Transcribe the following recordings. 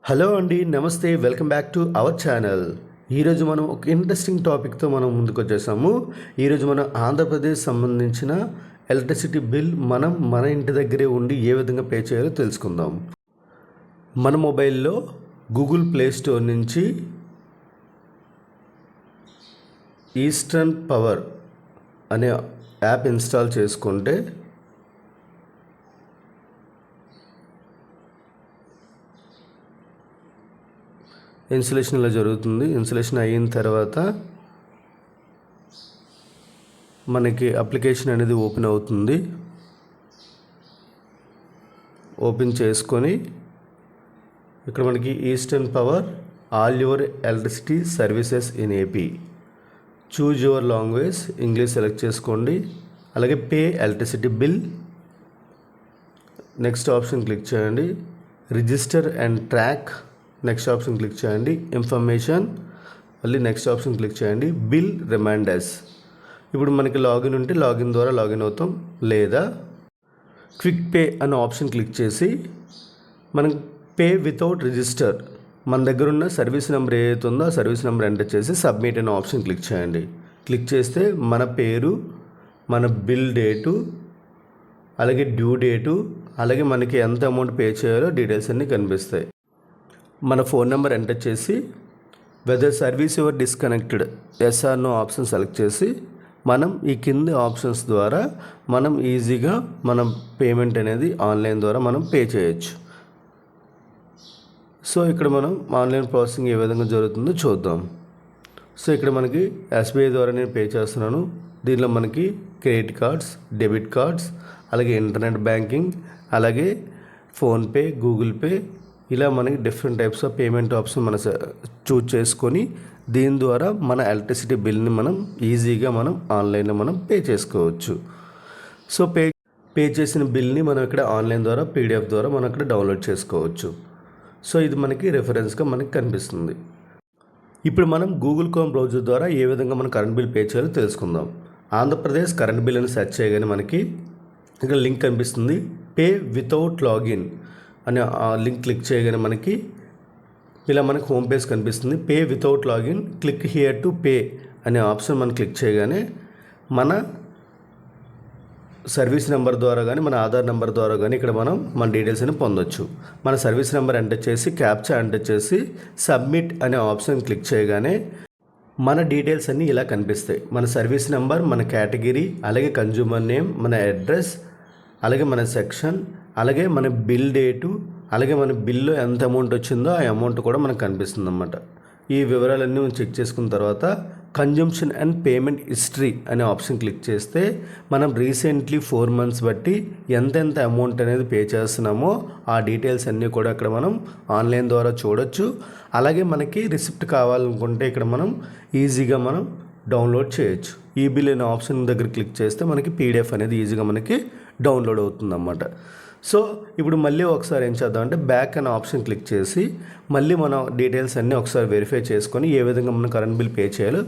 Hello అండి, నమస్తే. Welcome back to our channel. ఈరోజు మనం ఒక ఇంట్రెస్టింగ్ టాపిక్తో మనం ముందుకు వచ్చేసాము. ఈరోజు మనం ఆంధ్రప్రదేశ్ సంబంధించిన ఎలక్ట్రిసిటీ బిల్ మన ఇంటి దగ్గరే ఉండి ఏ విధంగా పే చేయాలో తెలుసుకుందాం. మన మొబైల్లో గూగుల్ ప్లే స్టోర్ నుంచి ఈస్టర్న్ పవర్ అనే యాప్ ఇన్స్టాల్ చేసుకుంటే ఇన్స్టలేషన్ ఇలా జరుగుతుంది. ఇన్స్టలేషన్ అయిన తర్వాత మనకి అప్లికేషన్ అనేది ఓపెన్ అవుతుంది. ఓపెన్ చేసుకొని ఇక్కడ మనకి eastern power all your electricity services in AP, choose your language English select చేసుకోండి. అలాగే pay electricity bill, next option click చేయండి. Register and track, next option click చేయండి. ఇన్ఫర్మేషన్, మళ్ళీ నెక్స్ట్ ఆప్షన్ క్లిక్ చేయండి. Bill reminders. ఇప్పుడు మనకి login ఉంటే login ద్వారా లాగిన్ అవుతాం, లేదా క్విక్ పే అనే ఆప్షన్ క్లిక్ చేసి మనం పే వితౌట్ రిజిస్టర్, మన దగ్గర ఉన్న సర్వీస్ నెంబర్ ఏదైతే ఉందో ఆ సర్వీస్ నెంబర్ ఎంటర్ చేసి సబ్మిట్ అనే ఆప్షన్ క్లిక్ చేయండి. క్లిక్ చేస్తే మన పేరు, మన బిల్ డేటు, అలాగే డ్యూ డేటు, అలాగే మనకి ఎంత అమౌంట్ పే చేయాలో డీటెయిల్స్ అన్నీ కనిపిస్తాయి. మన ఫోన్ నెంబర్ ఎంటర్ చేసి whether service your disconnected yes or no option select చేసి మనం ఈ కింది ఆప్షన్స్ ద్వారా మనం ఈజీగా మనం పేమెంట్ అనేది ఆన్లైన్ ద్వారా మనం పే చేయొచ్చు. సో ఇక్కడ మనం ఆన్లైన్ ప్రాసెసింగ్ ఏ విధంగా జరుగుతుందో చూద్దాం. సో ఇక్కడ మనకి ఎస్బీఐ ద్వారా నేను పే చేస్తున్నాను. దీనిలో మనకి క్రెడిట్ కార్డ్స్, డెబిట్ కార్డ్స్, అలాగే ఇంటర్నెట్ బ్యాంకింగ్, అలాగే ఫోన్పే, గూగుల్ పే, ఇలా మనకి different types of payment option మనం చూజ్ చేసుకొని దీని ద్వారా మన ఎలక్ట్రిసిటీ బిల్ని మనం ఈజీగా మనం ఆన్లైన్లో మనం పే చేసుకోవచ్చు. సో పే చేసిన బిల్ని మనం ఇక్కడ ఆన్లైన్ ద్వారా పీడిఎఫ్ ద్వారా మనం ఇక్కడ డౌన్లోడ్ చేసుకోవచ్చు. సో ఇది మనకి రెఫరెన్స్గా మనకి కనిపిస్తుంది. ఇప్పుడు మనం గూగుల్ క్రోమ్ బ్రౌజర్ ద్వారా ఏ విధంగా మనం కరెంట్ బిల్ పే చేయాలో తెలుసుకుందాం. ఆంధ్రప్రదేశ్ కరెంట్ బిల్ అని సెర్చ్ చేయగానే మనకి ఇక్కడ లింక్ కనిపిస్తుంది. పే వితౌట్ లాగిన్ అనే ఆ లింక్ క్లిక్ చేయగానే మనకి ఇలా మనకి హోమ్ పేజ్ కనిపిస్తుంది. Pay without login, click here to pay అనే ఆప్షన్ మనం క్లిక్ చేయగానే మన సర్వీస్ నెంబర్ ద్వారా కానీ మన ఆధార్ నెంబర్ ద్వారా కానీ ఇక్కడ మన డీటెయిల్స్ అని పొందొచ్చు. మన సర్వీస్ నెంబర్ ఎంటర్ చేసి క్యాప్చా ఎంటర్ చేసి సబ్మిట్ అనే ఆప్షన్ క్లిక్ చేయగానే మన డీటెయిల్స్ అన్నీ ఇలా కనిపిస్తాయి. మన సర్వీస్ నెంబర్, మన కేటగిరీ, అలాగే కన్జ్యూమర్ నేమ్, మన అడ్రస్, అలాగే మన సెక్షన్, అలాగే మన బిల్ డేటు, అలాగే మన బిల్లు ఎంత అమౌంట్ వచ్చిందో ఆ అమౌంట్ కూడా మనకు కనిపిస్తుంది అన్నమాట. ఈ వివరాలన్నీ మనం చెక్ చేసుకున్న తర్వాత కన్జంప్షన్ అండ్ పేమెంట్ హిస్టరీ అనే ఆప్షన్ క్లిక్ చేస్తే మనం రీసెంట్లీ 4 months బట్టి ఎంతెంత అమౌంట్ అనేది పే చేస్తున్నామో ఆ డీటెయిల్స్ అన్నీ కూడా ఇక్కడ మనం ఆన్లైన్ ద్వారా చూడొచ్చు. అలాగే మనకి రిసిప్ట్ కావాలనుకుంటే ఇక్కడ మనం ఈజీగా మనం డౌన్లోడ్ చేయొచ్చు. ఈ బిల్ అనే ఆప్షన్ దగ్గర క్లిక్ చేస్తే మనకి పీడిఎఫ్ అనేది ఈజీగా మనకి డౌన్లోడ్ అవుతుంది అన్నమాట. సో ఇప్పుడు మళ్ళీ ఒకసారి ఏం చేద్దాం అంటే బ్యాక్ అనే ఆప్షన్ క్లిక్ చేసి మళ్ళీ మన డీటెయిల్స్ అన్నీ ఒకసారి వెరిఫై చేసుకొని ఏ విధంగా మనం కరెంట్ బిల్ పే చేయాలో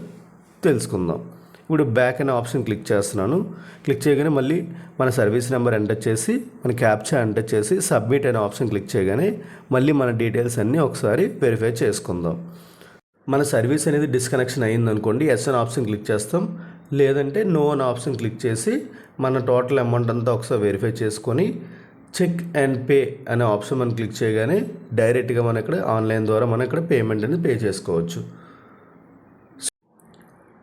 తెలుసుకుందాం. ఇప్పుడు బ్యాక్ అనే ఆప్షన్ క్లిక్ చేస్తున్నాను. క్లిక్ చేయగానే మళ్ళీ మన సర్వీస్ నెంబర్ ఎంటర్ చేసి మన క్యాప్చా ఎంటర్ చేసి సబ్మిట్ అనే ఆప్షన్ క్లిక్ చేయగానే మళ్ళీ మన డీటెయిల్స్ అన్నీ ఒకసారి వెరిఫై చేసుకుందాం. మన సర్వీస్ అనేది డిస్కనెక్షన్ అయ్యిందనుకోండి, ఎస్ అనే ఆప్షన్ క్లిక్ చేస్తాం, లేదంటే నో అనే ఆప్షన్ క్లిక్ చేసి మన టోటల్ అమౌంట్ అంతా ఒకసారి వెరిఫై చేసుకొని చెక్ అండ్ పే అనే ఆప్షన్ మనం క్లిక్ చేయగానే డైరెక్ట్గా మనం ఇక్కడ ఆన్లైన్ ద్వారా మనం ఇక్కడ పేమెంట్ అనేది పే చేసుకోవచ్చు.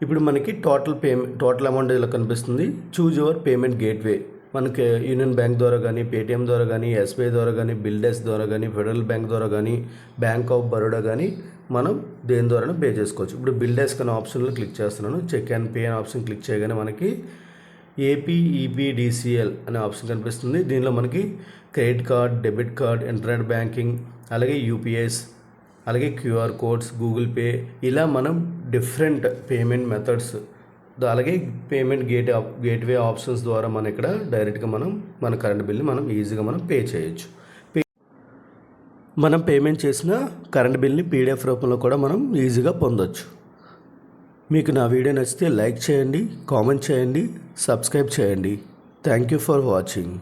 ఇప్పుడు మనకి టోటల్ అమౌంట్ ఇలా కనిపిస్తుంది. Choose your payment gateway. మనకి యూనియన్ బ్యాంక్ ద్వారా కానీ, పేటిఎం ద్వారా కానీ, ఎస్బీఐ ద్వారా కానీ, బిల్ డెస్క్ ద్వారా కానీ, ఫెడరల్ బ్యాంక్ ద్వారా కానీ, బ్యాంక్ ఆఫ్ బరోడా కానీ మనం దేని ద్వారా పే చేసుకోవచ్చు. ఇప్పుడు బిల్ డెస్క్ అనే ఆప్షన్లో క్లిక్ చేస్తున్నాను. చెక్ అండ్ పే అనే ఆప్షన్ క్లిక్ చేయగానే మనకి ఏపీఈపీడీసీఎల్ అనే ఆప్షన్ కనిపిస్తుంది. దీనిలో మనకి credit card, debit card, internet banking, అలాగే యూపీఎస్, అలాగే క్యూఆర్ కోడ్స్, గూగుల్ పే, ఇలా మనం డిఫరెంట్ పేమెంట్ మెథడ్స్, అలాగే పేమెంట్ గేట్వే ఆప్షన్స్ ద్వారా మనం ఇక్కడ డైరెక్ట్గా మన కరెంట్ బిల్ని మనం ఈజీగా మనం పే చేయొచ్చు. మనం పేమెంట్ చేసిన కరెంట్ బిల్ని పీడిఎఫ్ రూపంలో కూడా మనం ఈజీగా పొందొచ్చు. మీకు నా వీడియో నచ్చితే లైక్ చేయండి, కామెంట్ చేయండి, సబ్స్క్రైబ్ చేయండి. Thank you for watching.